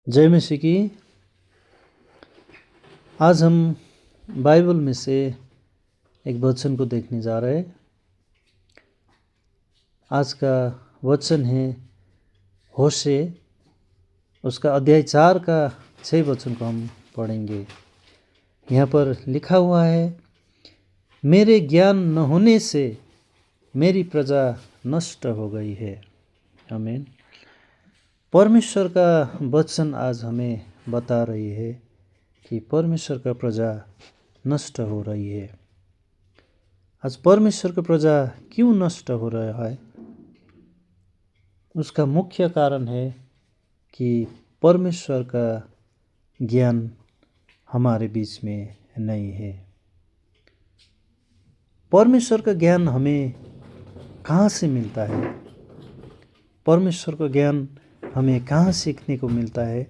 जय मसीह की। आज हम बाइबल में से एक वचन को देखने जा रहे हैं। आज का वचन है होशे, उसका अध्याय 4 का 6 वचन को हम पढ़ेंगे। यहाँ पर लिखा हुआ है, मेरे ज्ञान न होने से मेरी प्रजा नष्ट हो गई है। आमीन। परमेश्वर का वचन आज हमें बता रही है कि परमेश्वर का प्रजा नष्ट हो रही है। आज परमेश्वर का प्रजा क्यों नष्ट हो रहा है? उसका मुख्य कारण है कि परमेश्वर का ज्ञान हमारे बीच में नहीं है। परमेश्वर का ज्ञान हमें कहाँ से मिलता है? परमेश्वर का ज्ञान हमें कहाँ सीखने को मिलता है?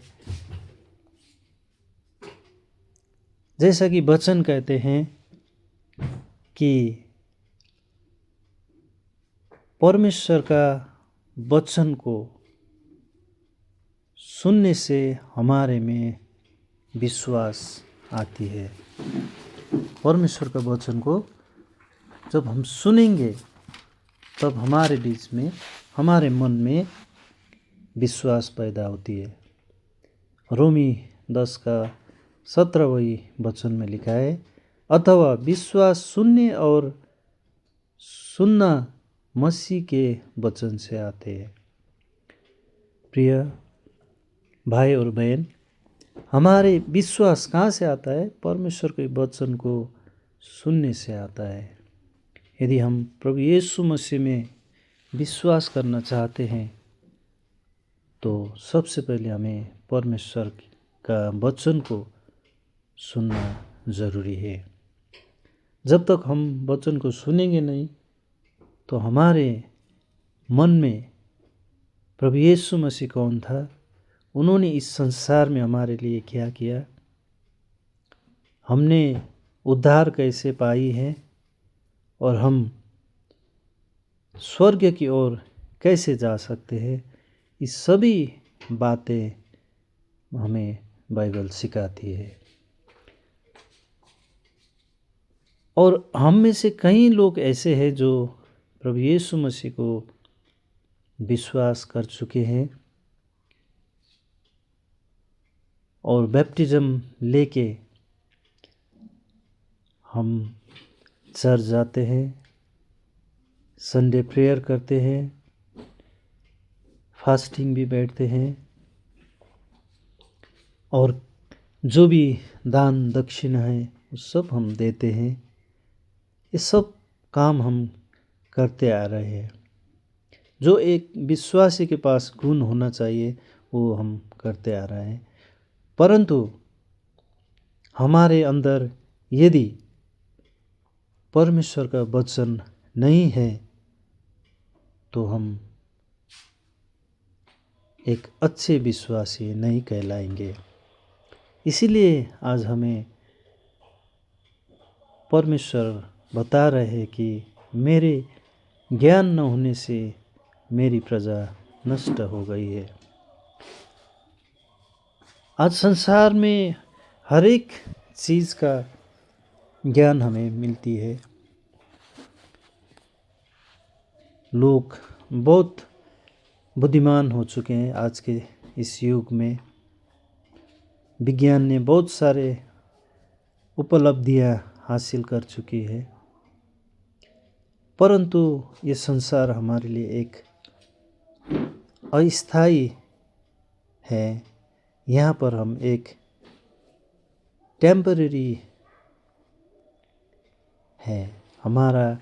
जैसा कि वचन कहते हैं कि परमेश्वर का वचन को सुनने से हमारे में विश्वास आती है। परमेश्वर का वचन को जब हम सुनेंगे तब हमारे बीच में, हमारे मन में विश्वास पैदा होती है। रोमी 10 का 17वां वचन में लिखा है, अथवा विश्वास सुनने और सुनना मसीह के वचन से आते हैं। प्रिय भाई और बहन, हमारे विश्वास कहाँ से आता है? परमेश्वर के वचन को सुनने से आता है। यदि हम प्रभु यीशु मसीह में विश्वास करना चाहते हैं तो सबसे पहले हमें परमेश्वर का वचन को सुनना ज़रूरी है। जब तक हम वचन को सुनेंगे नहीं तो हमारे मन में प्रभु यीशु मसीह कौन था, उन्होंने इस संसार में हमारे लिए क्या किया, हमने उद्धार कैसे पाई है और हम स्वर्ग की ओर कैसे जा सकते हैं, ये सभी बातें हमें बाइबल सिखाती है। और हम में से कई लोग ऐसे हैं जो प्रभु यीशु मसीह को विश्वास कर चुके हैं और बैप्टिज्म लेके हम चर्च जाते हैं, संडे प्रेयर करते हैं, फास्टिंग भी बैठते हैं और जो भी दान दक्षिणा है वो सब हम देते हैं। ये सब काम हम करते आ रहे हैं। जो एक विश्वासी के पास गुण होना चाहिए वो हम करते आ रहे हैं। परंतु हमारे अंदर यदि परमेश्वर का वचन नहीं है तो हम एक अच्छे विश्वासी नहीं कहलाएंगे। इसीलिए आज हमें परमेश्वर बता रहे हैं कि मेरे ज्ञान न होने से मेरी प्रजा नष्ट हो गई है। आज संसार में हर एक चीज़ का ज्ञान हमें मिलती है। लोग बहुत बुद्धिमान हो चुके हैं। आज के इस युग में विज्ञान ने बहुत सारे उपलब्धियां हासिल कर चुकी है, परंतु ये संसार हमारे लिए एक अस्थायी है। यहाँ पर हम एक टेम्पररी है। हमारा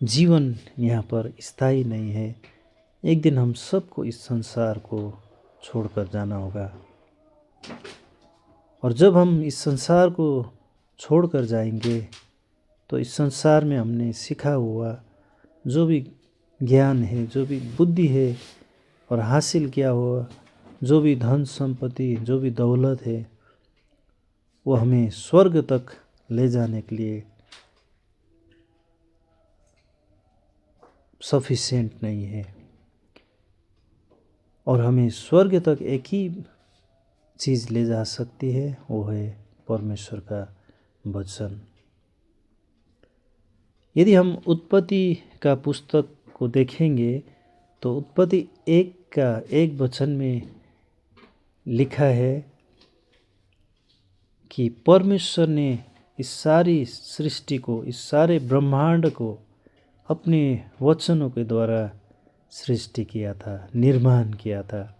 जीवन यहाँ पर स्थायी नहीं है। एक दिन हम सबको इस संसार को छोड़कर जाना होगा और जब हम इस संसार को छोड़कर जाएंगे तो इस संसार में हमने सीखा हुआ जो भी ज्ञान है, जो भी बुद्धि है और हासिल किया हुआ जो भी धन संपत्ति, जो भी दौलत है, वो हमें स्वर्ग तक ले जाने के लिए सफिशिएंट नहीं है। और हमें स्वर्ग तक एक ही चीज़ ले जा सकती है वो है परमेश्वर का वचन। यदि हम उत्पत्ति का पुस्तक को देखेंगे तो उत्पत्ति 1 का 1 वचन में लिखा है कि परमेश्वर ने इस सारी सृष्टि को, इस सारे ब्रह्मांड को अपने वचनों के द्वारा सृष्टि किया था, निर्माण किया था।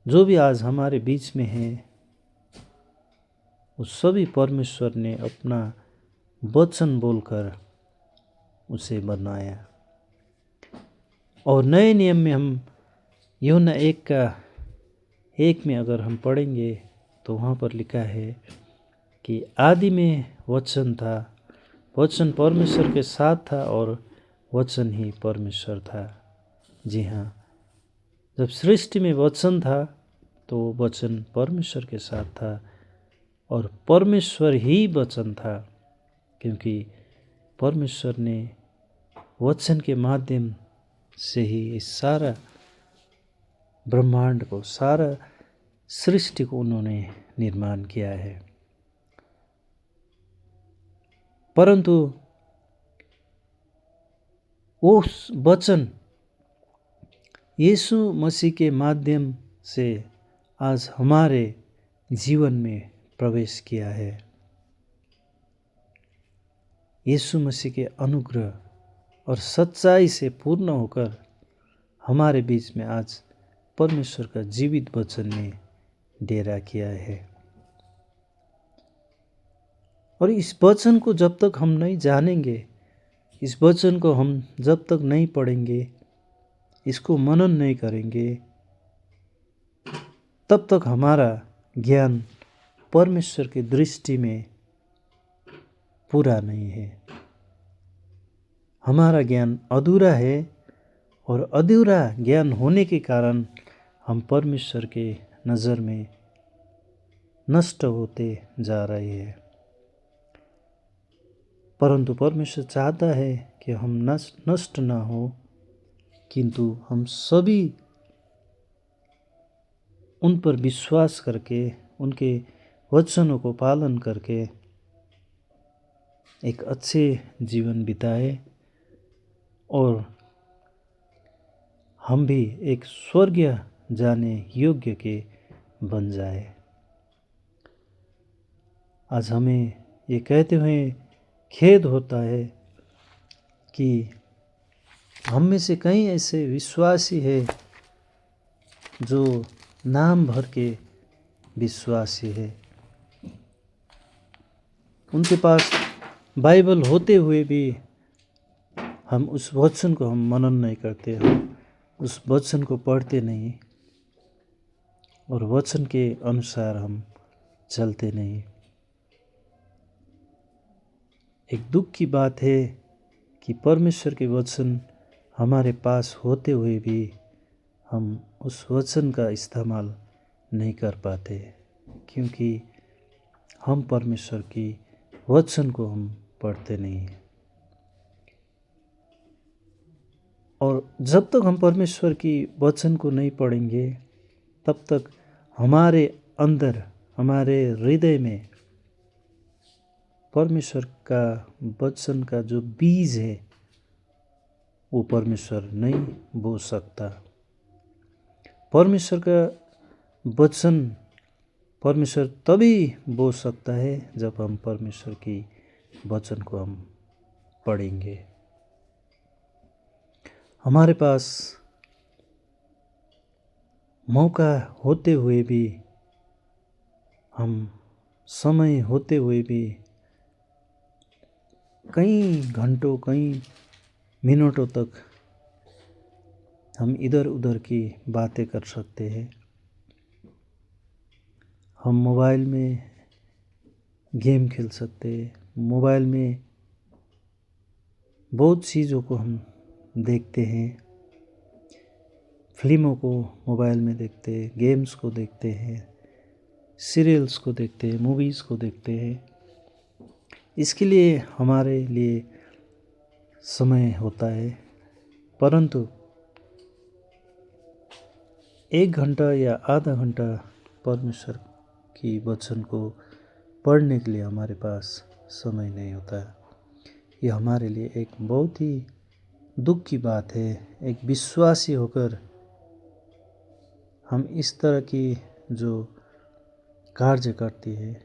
जो भी आज हमारे बीच में है वो सभी परमेश्वर ने अपना वचन बोलकर उसे बनाया। और नए नियम में हम यूहन्ना 1 का 1 में अगर हम पढ़ेंगे तो वहाँ पर लिखा है कि आदि में वचन था, वचन परमेश्वर के साथ था और वचन ही परमेश्वर था। जी हाँ, जब सृष्टि में वचन था तो वचन परमेश्वर के साथ था और परमेश्वर ही वचन था, क्योंकि परमेश्वर ने वचन के माध्यम से ही इस सारा ब्रह्मांड को, सारा सृष्टि को उन्होंने निर्माण किया है। परंतु वो वचन यीशु मसीह के माध्यम से आज हमारे जीवन में प्रवेश किया है। यीशु मसीह के अनुग्रह और सच्चाई से पूर्ण होकर हमारे बीच में आज परमेश्वर का जीवित वचन ने डेरा किया है। और इस वचन को जब तक हम नहीं जानेंगे, इस वचन को हम जब तक नहीं पढ़ेंगे, इसको मनन नहीं करेंगे, तब तक हमारा ज्ञान परमेश्वर की दृष्टि में पूरा नहीं है। हमारा ज्ञान अधूरा है और अधूरा ज्ञान होने के कारण हम परमेश्वर के नज़र में नष्ट होते जा रहे हैं। परंतु परमेश्वर चाहता है कि हम नष्ट ना हो, किंतु हम सभी उन पर विश्वास करके, उनके वचनों को पालन करके एक अच्छे जीवन बिताए और हम भी एक स्वर्गीय जाने योग्य के बन जाए। आज हमें ये कहते हुए खेद होता है कि हम में से कई ऐसे विश्वासी है जो नाम भर के विश्वासी है, उनके पास बाइबल होते हुए भी हम उस वचन को हम मनन नहीं करते, हम उस वचन को पढ़ते नहीं और वचन के अनुसार हम चलते नहीं। एक दुख की बात है कि परमेश्वर के वचन हमारे पास होते हुए भी हम उस वचन का इस्तेमाल नहीं कर पाते, क्योंकि हम परमेश्वर की वचन को हम पढ़ते नहीं। और जब तक हम परमेश्वर की वचन को नहीं पढ़ेंगे तब तक हमारे अंदर, हमारे हृदय में परमेश्वर का वचन का जो बीज है वो परमेश्वर नहीं बो सकता। परमेश्वर का वचन परमेश्वर तभी बो सकता है जब हम परमेश्वर की वचन को हम पढ़ेंगे। हमारे पास मौका होते हुए भी, हम समय होते हुए भी कई घंटों, कई मिनटों तक हम इधर उधर की बातें कर सकते हैं। हम मोबाइल में गेम खेल सकते हैं, मोबाइल में बहुत चीज़ों को हम देखते हैं, फिल्मों को मोबाइल में देखते हैं, गेम्स को देखते हैं, सीरियल्स को देखते हैं, मूवीज़ को देखते हैं। इसके लिए हमारे लिए समय होता है, परंतु 1 घंटा या आधा घंटा परमेश्वर की वचन को पढ़ने के लिए हमारे पास समय नहीं होता। ये हमारे लिए एक बहुत ही दुख की बात है। एक विश्वासी होकर हम इस तरह की जो कार्य करते हैं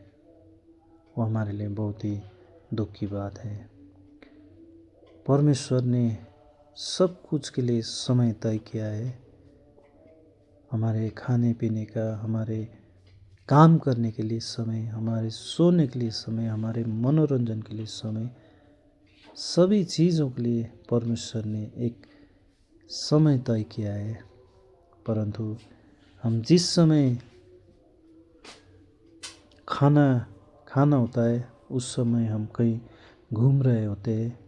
वो हमारे लिए बहुत ही दुख की बात है। परमेश्वर ने सब कुछ के लिए समय तय किया है। हमारे खाने पीने का, हमारे काम करने के लिए समय, हमारे सोने के लिए समय, हमारे मनोरंजन के लिए समय, सभी चीज़ों के लिए परमेश्वर ने एक समय तय किया है। परंतु हम जिस समय खाना होता है उस समय हम कहीं घूम रहे होते हैं।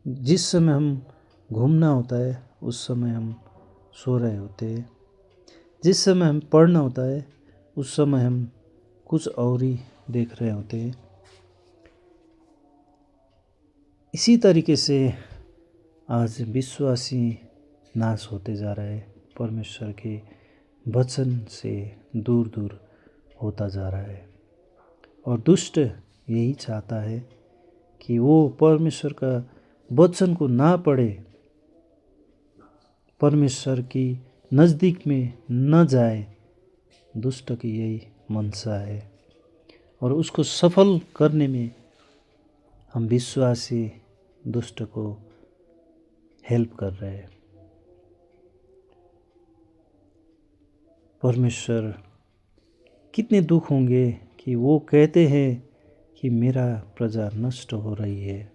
जिस समय हम घूमना होता है उस समय हम सो रहे होते हैं। जिस समय हम पढ़ना होता है उस समय हम कुछ और ही देख रहे होते हैं। इसी तरीके से आज विश्वासी नाश होते जा रहा है। परमेश्वर के वचन से दूर दूर होता जा रहा है और दुष्ट यही चाहता है कि वो परमेश्वर का वचन को ना पढ़े, परमेश्वर की नज़दीक में न जाए। दुष्ट की यही मंशा है और उसको सफल करने में हम विश्वासी दुष्ट को हेल्प कर रहे हैं। परमेश्वर कितने दुख होंगे कि वो कहते हैं कि मेरा प्रजा नष्ट हो रही है।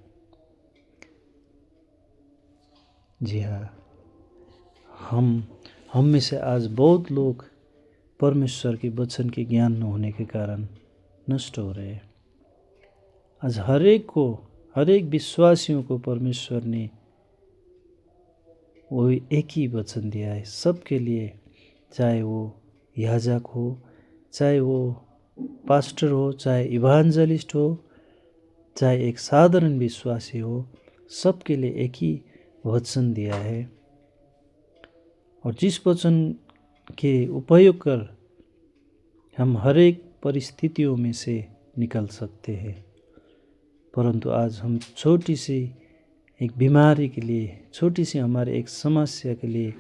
जी हाँ, हम में से आज बहुत लोग परमेश्वर के वचन के ज्ञान न होने के कारण नष्ट हो रहे हैं। आज हर एक विश्वासियों को परमेश्वर ने वो एक ही वचन दिया है सबके लिए, चाहे वो याजक हो, चाहे वो पास्टर हो, चाहे इवांजलिस्ट हो, चाहे एक साधारण विश्वासी हो, सबके लिए एक ही वचन दिया है। और जिस वचन के उपयोग कर हम हर एक परिस्थितियों में से निकल सकते हैं। परंतु आज हम छोटी सी एक बीमारी के लिए, छोटी सी हमारे एक समस्या के लिए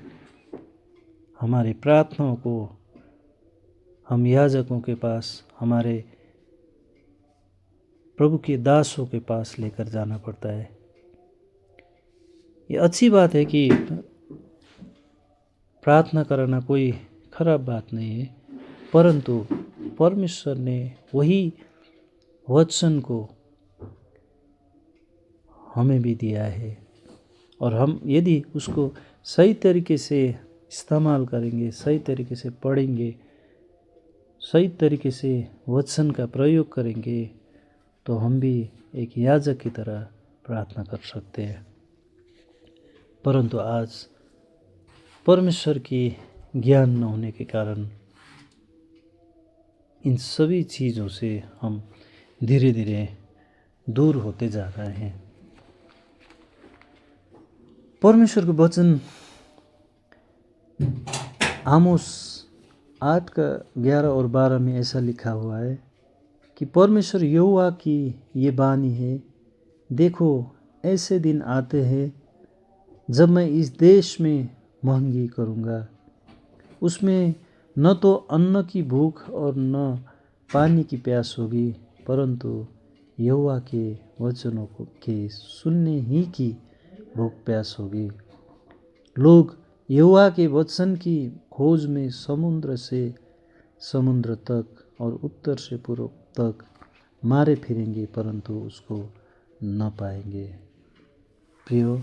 हमारे प्रार्थनाओं को हम याजकों के पास, हमारे प्रभु के दासों के पास लेकर जाना पड़ता है। ये अच्छी बात है कि प्रार्थना करना कोई खराब बात नहीं है, परंतु परमेश्वर ने वही वचन को हमें भी दिया है और हम यदि उसको सही तरीके से इस्तेमाल करेंगे, सही तरीके से पढ़ेंगे, सही तरीके से वचन का प्रयोग करेंगे तो हम भी एक याजक की तरह प्रार्थना कर सकते हैं। परंतु आज परमेश्वर की ज्ञान न होने के कारण इन सभी चीज़ों से हम धीरे धीरे दूर होते जा रहे हैं। परमेश्वर का वचन आमोस 8:11 और 12 में ऐसा लिखा हुआ है कि परमेश्वर यहोवा की ये वाणी है, देखो ऐसे दिन आते हैं जब मैं इस देश में महंगी करूँगा। उसमें न तो अन्न की भूख और न पानी की प्यास होगी, परंतु यहोवा के वचनों के सुनने ही की भूख प्यास होगी। लोग यहोवा के वचन की खोज में समुद्र से समुद्र तक और उत्तर से पूर्व तक मारे फिरेंगे, परंतु उसको न पाएंगे। प्रियो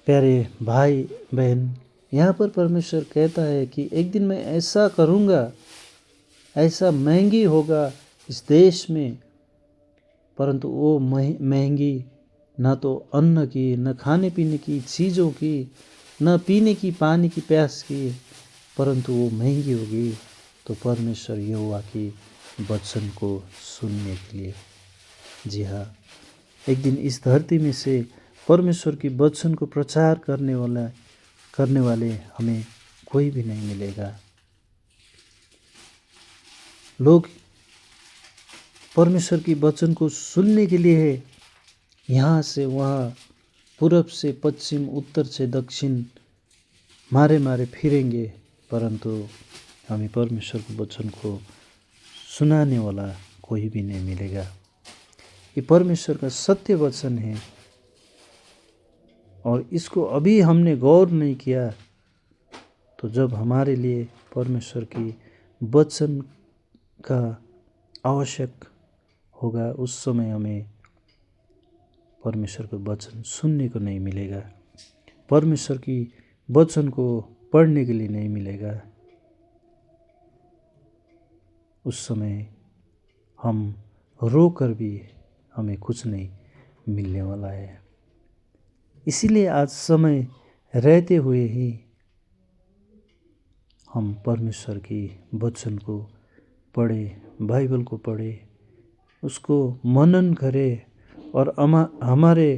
प्यारे भाई बहन, यहाँ पर परमेश्वर कहता है कि एक दिन मैं ऐसा करूँगा, ऐसा महंगी होगा इस देश में, परंतु वो महंगी न तो अन्न की, न खाने पीने की चीज़ों की, न पीने की पानी की प्यास की, परंतु वो महंगी होगी तो परमेश्वर यहोवा की वचन को सुनने के लिए। जी हाँ, एक दिन इस धरती में से परमेश्वर की वचन को प्रचार करने वाले हमें कोई भी नहीं मिलेगा। लोग परमेश्वर की वचन को सुनने के लिए यहाँ से वहाँ, पूरब से पश्चिम, उत्तर से दक्षिण मारे मारे फिरेंगे, परंतु हमें परमेश्वर के वचन को सुनाने वाला कोई भी नहीं मिलेगा। ये परमेश्वर का सत्य वचन है और इसको अभी हमने गौर नहीं किया, तो जब हमारे लिए परमेश्वर की वचन का आवश्यक होगा, उस समय हमें परमेश्वर का वचन सुनने को नहीं मिलेगा, परमेश्वर की वचन को पढ़ने के लिए नहीं मिलेगा। उस समय हम रो कर भी हमें कुछ नहीं मिलने वाला है। इसीलिए आज समय रहते हुए ही हम परमेश्वर की वचन को पढ़े, बाइबल को पढ़े, उसको मनन करें और हमारे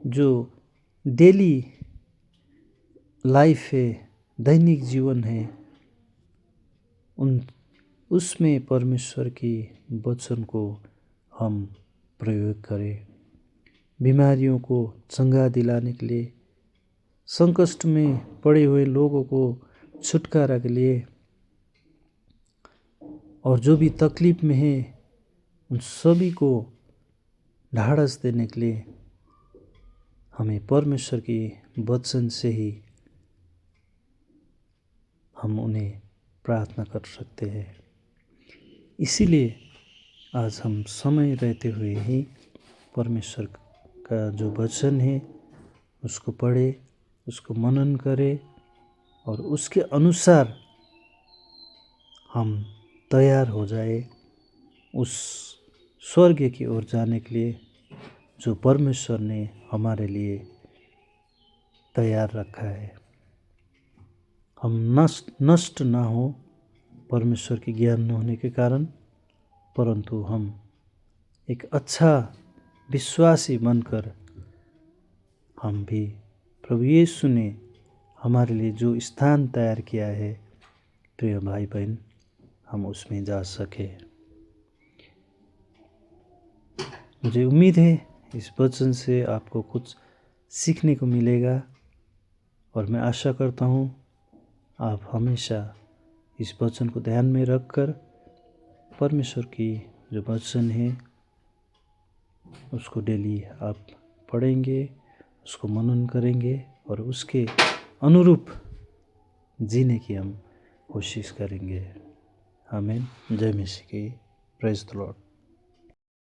जो डेली लाइफ है, दैनिक जीवन है, उसमें परमेश्वर की वचन को हम प्रयोग करें। बीमारियों को चंगा दिलाने के लिए, संकट में पड़े हुए लोगों को छुटकारा के लिए, और जो भी तकलीफ में है उन सभी को ढाढ़स देने के लिए हमें परमेश्वर की वचन से ही हम उन्हें प्रार्थना कर सकते हैं। इसीलिए आज हम समय रहते हुए ही परमेश्वर का जो वचन है उसको पढ़े, उसको मनन करें और उसके अनुसार हम तैयार हो जाए उस स्वर्ग की ओर जाने के लिए जो परमेश्वर ने हमारे लिए तैयार रखा है। हम नष्ट ना हो परमेश्वर की ज्ञान न होने के कारण, परंतु हम एक अच्छा विश्वासी बनकर हम भी प्रभु यीशु ने हमारे लिए जो स्थान तैयार किया है, प्रिय भाई बहन, हम उसमें जा सके। मुझे उम्मीद है इस वचन से आपको कुछ सीखने को मिलेगा और मैं आशा करता हूँ आप हमेशा इस वचन को ध्यान में रखकर परमेश्वर की जो वचन है उसको डेली आप पढ़ेंगे, उसको मनन करेंगे और उसके अनुरूप जीने की हम कोशिश करेंगे। आमीन। जय मसीह की। Praise the Lord.